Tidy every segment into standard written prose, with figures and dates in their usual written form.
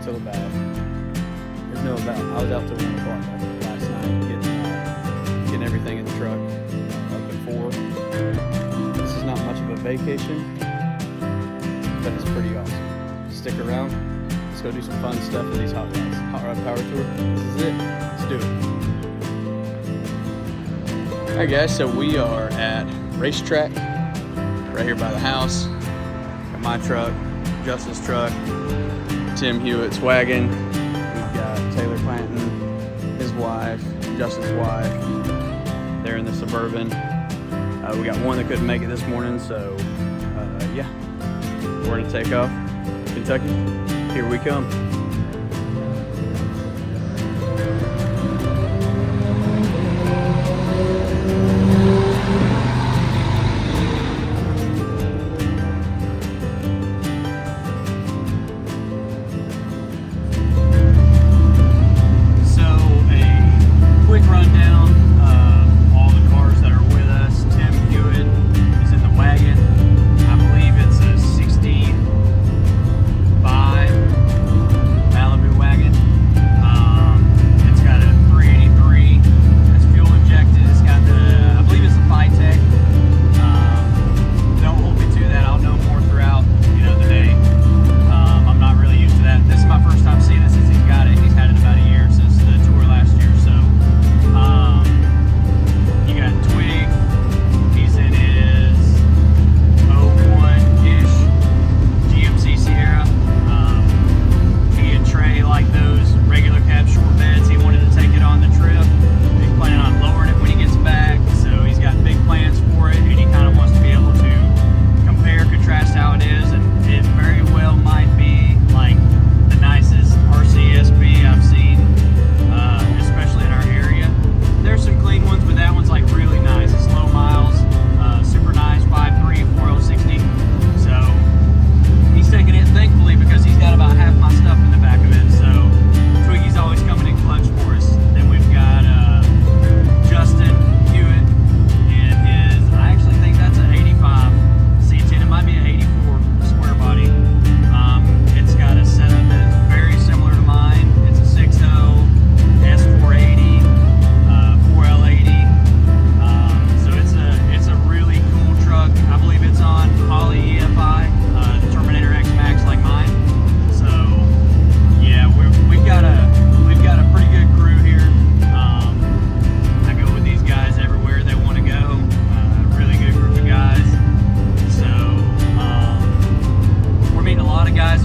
till about, there's no about, I was out till 1 o'clock last night getting everything in the truck up at 4. This is not much of a vacation, but it's pretty awesome. Stick around. Let's go do some fun stuff with these hot rods. Hot rod power tour. This is it. Let's do it. Alright guys, so we are at Racetrack right here by the house. Got my truck, Justin's truck, Tim Hewitt's wagon. We've got Taylor Clanton, his wife, Justin's wife. They're in the Suburban. We got one that couldn't make it this morning, so yeah, we're gonna take off. Kentucky, here we come.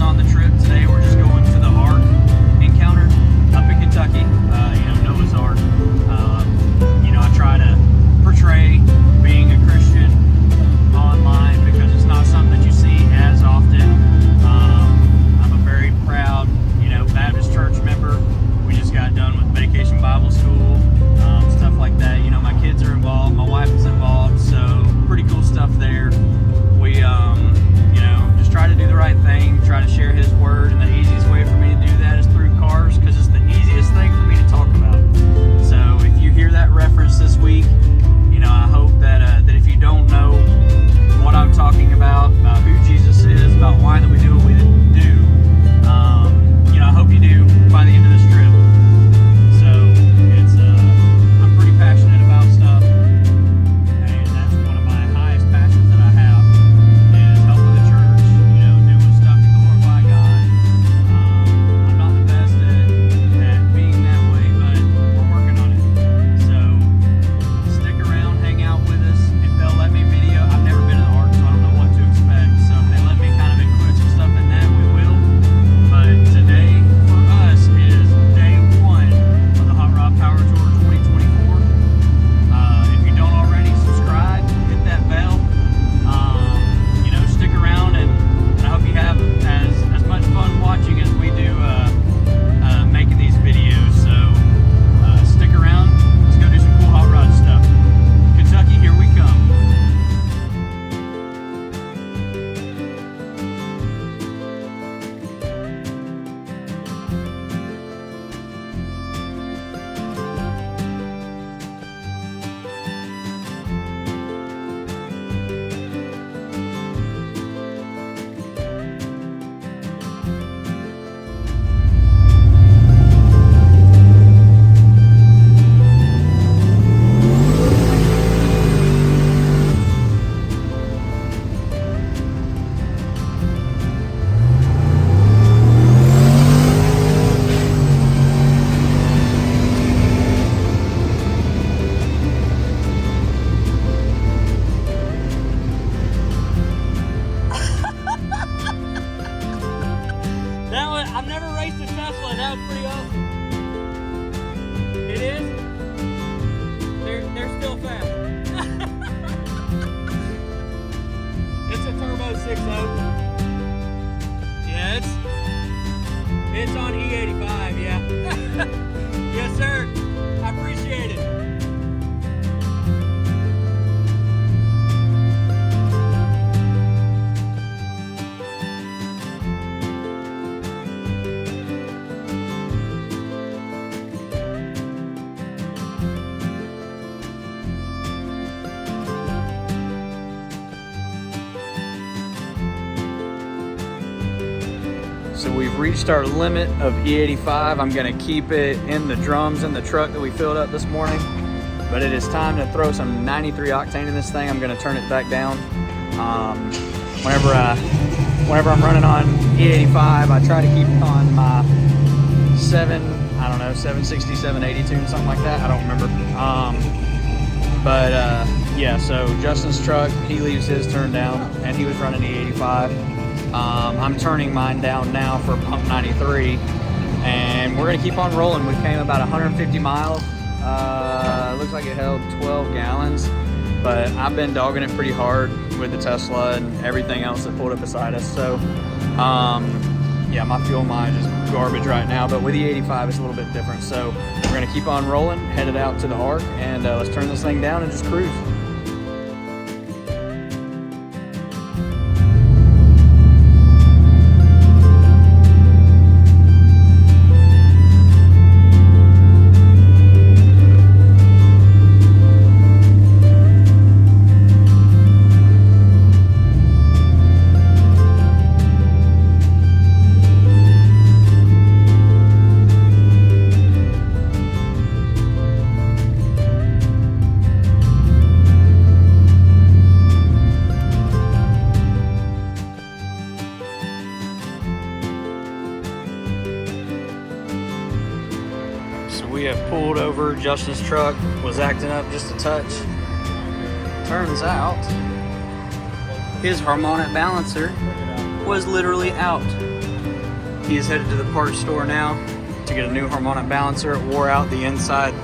On the trip today, we're just going to the Ark Encounter up in Kentucky, Noah's Ark. I try to portray being a Christian online because it's not something that you see as often. I'm a very proud, Baptist church member. We just got done with Vacation Bible School, stuff like that. My kids are involved, my wife is involved, so pretty cool stuff there. We, just try to do the right thing, try to share His Word, and the easiest way for me to do that is through cars, because it's the easiest thing for me to talk about. So if you hear that reference this week, I hope that if you don't know what I'm talking about who Jesus is, about why that we do what we do, I hope you do by the end of this trip. So it's I'm pretty passionate about stuff, and that's one of my highest passions that I have, is helping the church, doing stuff to glorify God. I've never raced a Tesla. That was pretty awesome. It is? They're still fast. It's a turbo 6.0. Yeah, it's on E85, yeah. Yes, sir. I appreciate it. So we've reached our limit of E85. I'm gonna keep it in the drums in the truck that we filled up this morning, but it is time to throw some 93 octane in this thing. I'm gonna turn it back down. Whenever I'm running on E85, I try to keep it on my 760, 780 tune, something like that. I don't remember. Yeah, so Justin's truck, he leaves his turned down, and he was running E85. I'm turning mine down now for pump 93, and we're gonna keep on rolling. We came about 150 miles. Looks like it held 12 gallons, but I've been dogging it pretty hard with the Tesla and everything else that pulled up beside us. So, yeah, my fuel mileage is garbage right now, but with the 85, it's a little bit different. So we're gonna keep on rolling, headed out to the Ark, and let's turn this thing down and just cruise. We have pulled over. Justin's truck was acting up just a touch. Turns out his harmonic balancer was literally out. He is headed to the parts store now to get a new harmonic balancer. It wore out the inside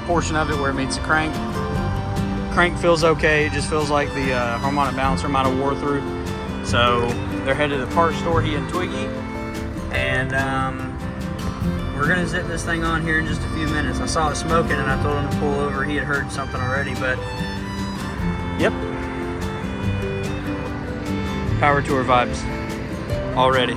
portion of it where it meets the crank. Crank feels okay. It just feels like the harmonic balancer might have wore through. So they're headed to the parts store, he and Twiggy, and we're gonna zip this thing on here in just a few minutes. I saw it smoking and I told him to pull over. He had heard something already, but yep. Power tour vibes already.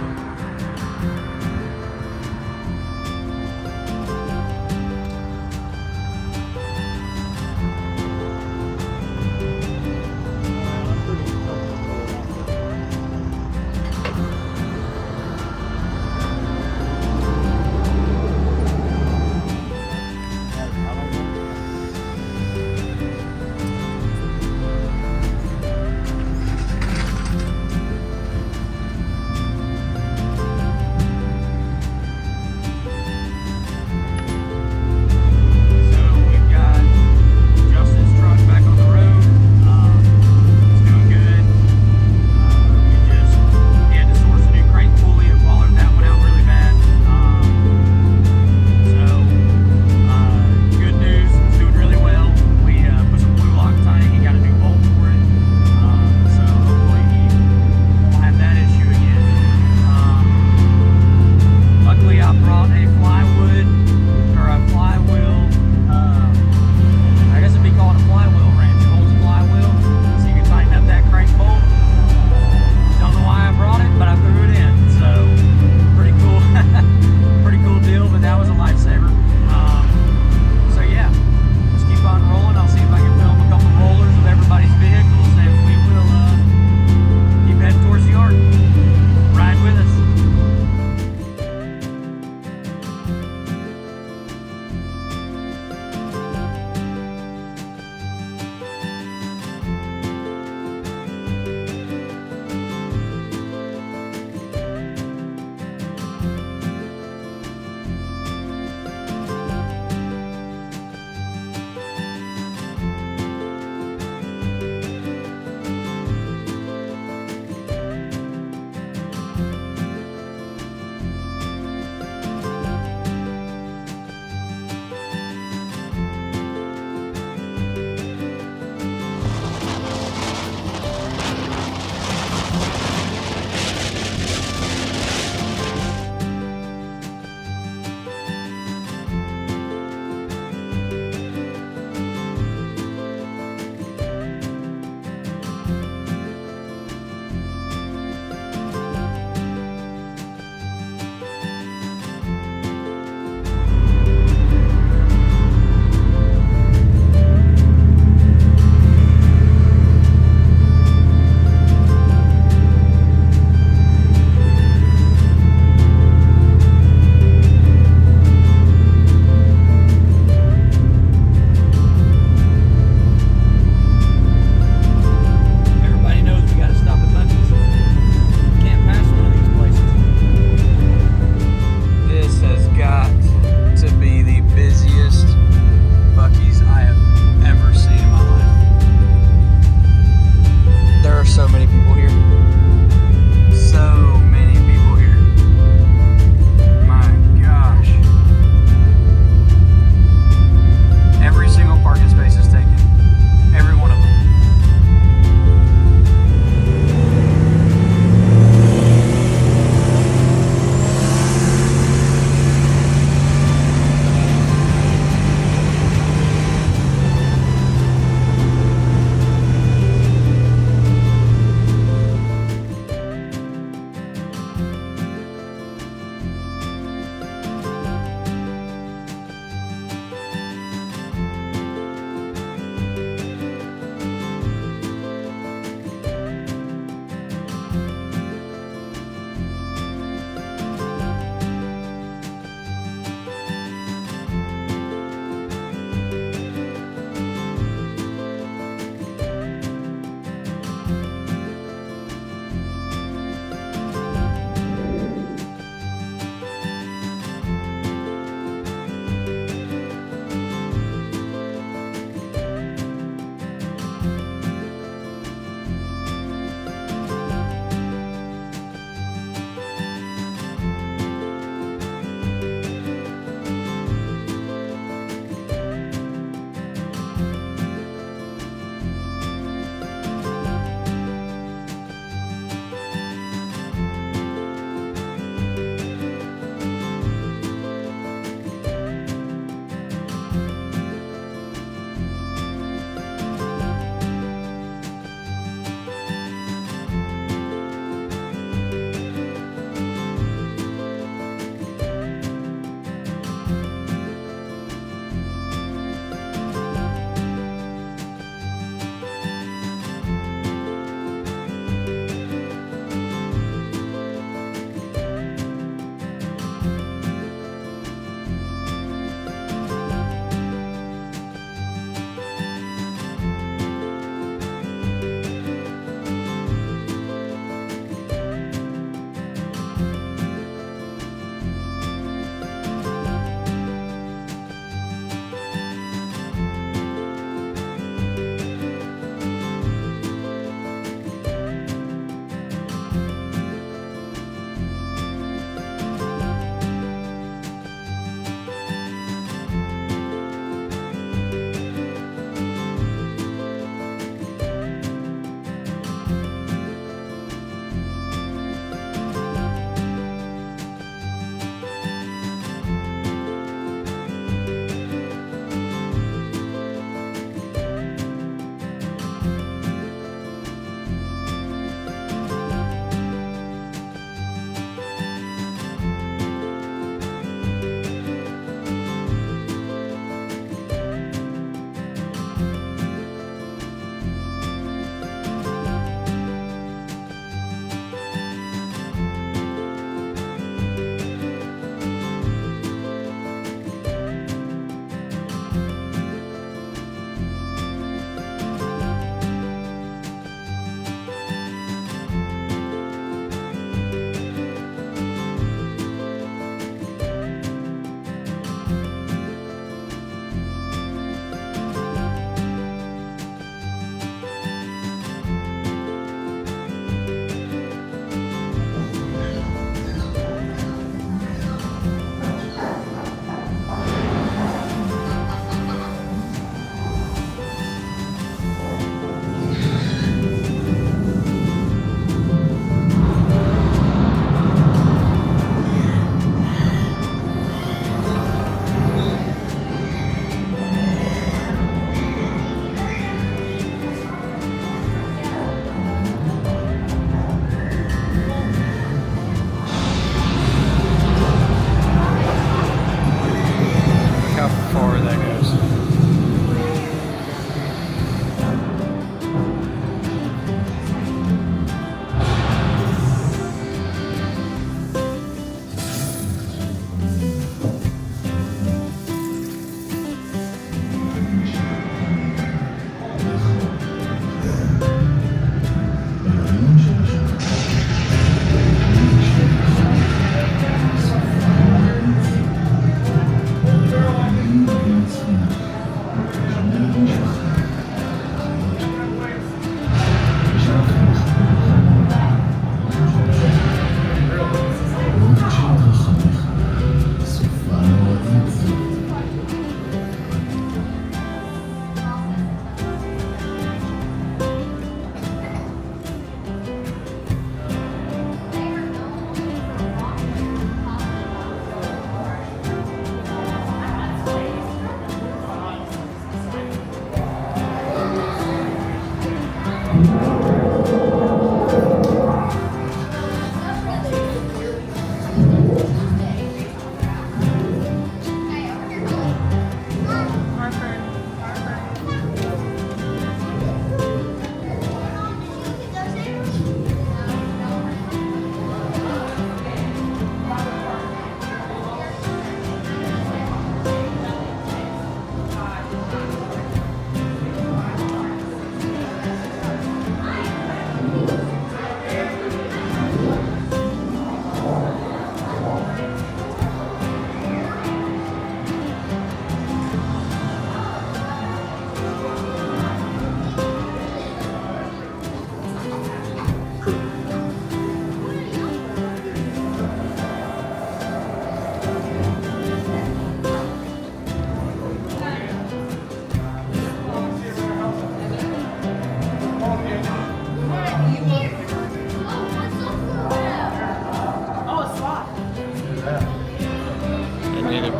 Get him.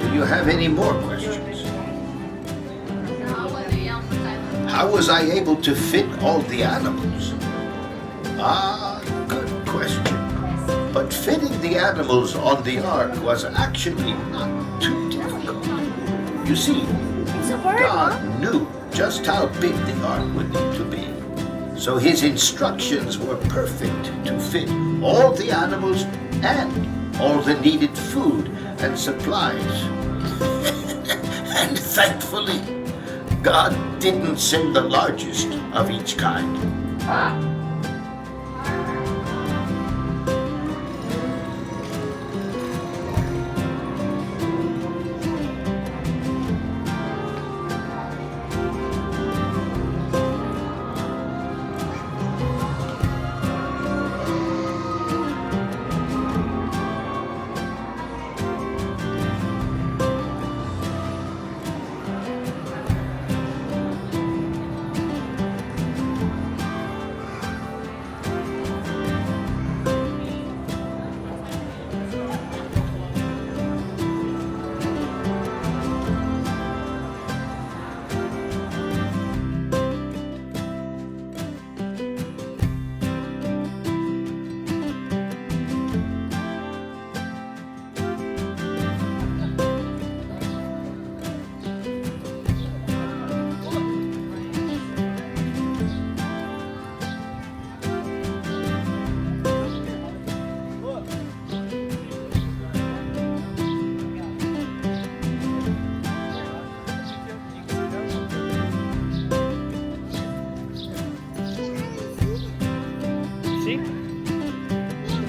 Do you have any more questions? How was I able to fit all the animals? Ah, good question. But fitting the animals on the ark was actually not too difficult. You see, God knew just how big the ark would need to be. So his instructions were perfect to fit all the animals and all the needed food and supplies. And thankfully, God didn't send the largest of each kind.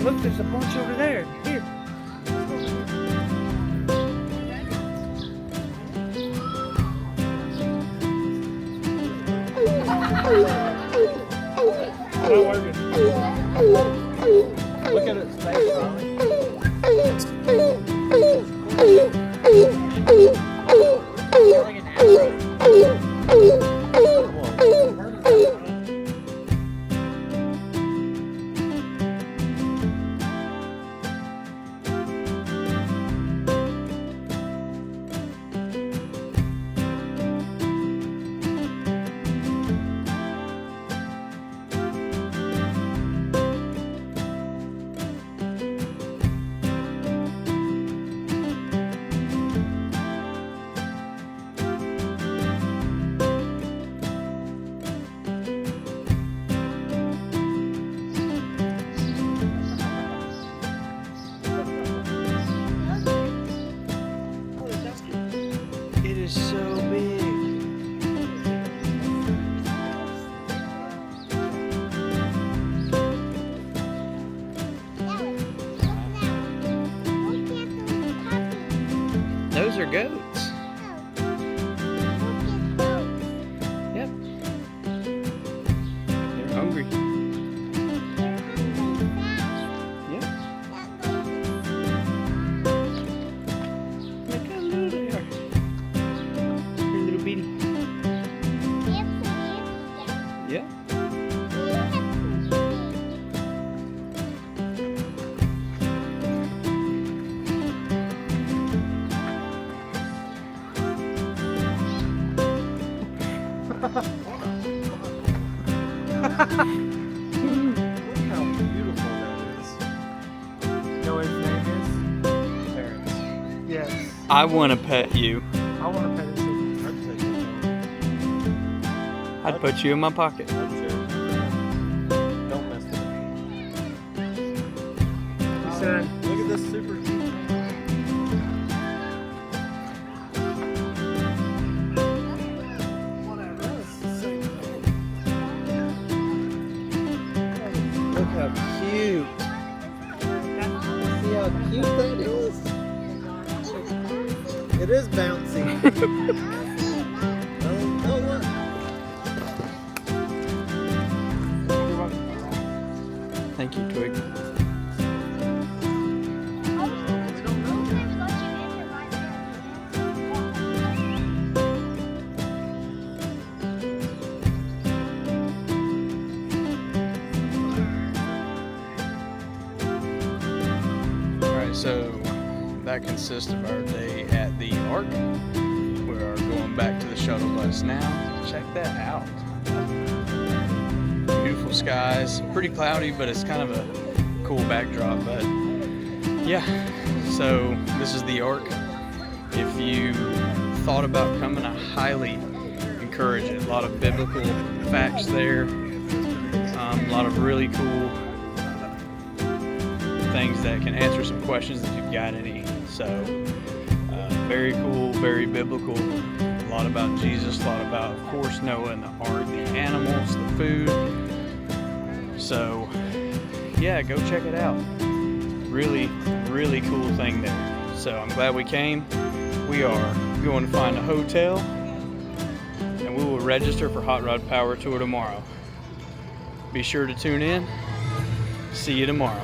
Look, there's a bunch over there. Here. Not working. Look at its face, Ollie. It is so big. Those are goats. Yep. They're hungry. Yep. Look how little they are. They're little bitty. Yep. Yes. I want to pet you. I want to pet it too. I'd put you in my pocket. Don't mess with it. He said, look at this super cute. Look how cute. See how cute that is? It is bouncy. Oh, look. Thank you, Twig. Alright, so that consists of our day at the Ark. We are going back to the shuttle bus now. Check that out. Beautiful skies, pretty cloudy, but it's kind of a cool backdrop. But yeah, so this is the Ark. If you thought about coming, I highly encourage it. A lot of biblical facts there, a lot of really cool things that can answer some questions if you've got any. So very cool, very biblical. A lot about Jesus, a lot about, of course, Noah and the ark, the animals, the food. So yeah, go check it out. Really, really cool thing there. So I'm glad we came. We are going to find a hotel and we will register for Hot Rod Power Tour tomorrow. Be sure to tune in. See you tomorrow.